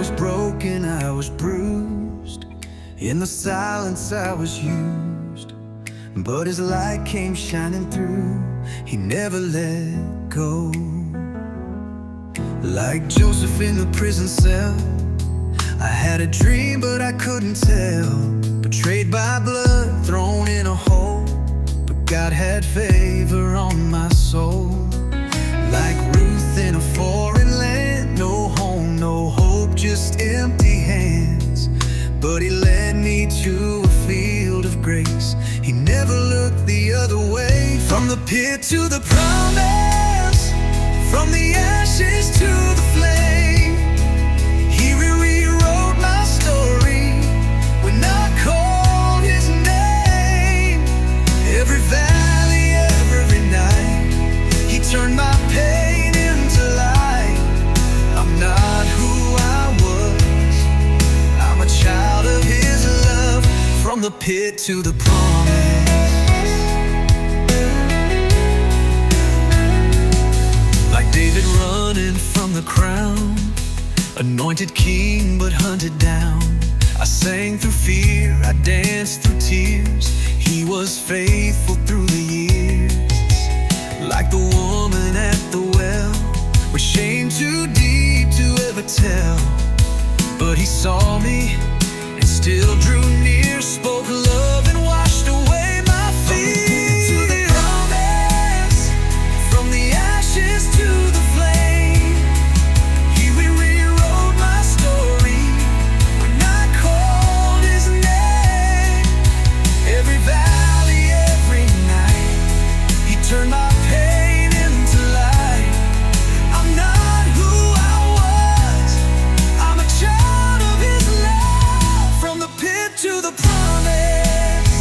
was broken, I was bruised. In the silence I was used, but His light came shining through. He never let go. Like Joseph in the prison cell, I had a dream but I couldn't tell. Betrayed by blood, thrown in a hole, but God had favor on my soul. Like Ruth in a foreign land, no home, no hope, just empty hands. But He led me to a field of grace. He never looked the other way. From the pit to the promise, from the ashes to the flame, He rewrote my story when I called His name. Every valley, every night, He turned my pain into light. I'm not who I was, I'm a child of His love. From the pit to the promise. Like David running from the crown, anointed king but hunted down. I sang through fear, I danced through tears. He was faithful through the years. Like the woman at the well, with shame too deep to ever tell. But He saw me and still drew near, spoke love and washed away my fear. From the ashes to the flame, He rewrote my story when I called His name. Every valley, every night, He turned my pain into light. I'm not who I was, I'm a child of His love. From the pit to the promise.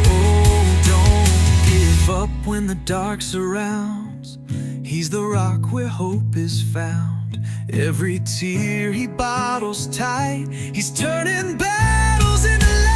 Oh, don't give up when the dark surrounds. He's the rock where hope is found. Every tear He bottles tight, He's turning battles into light.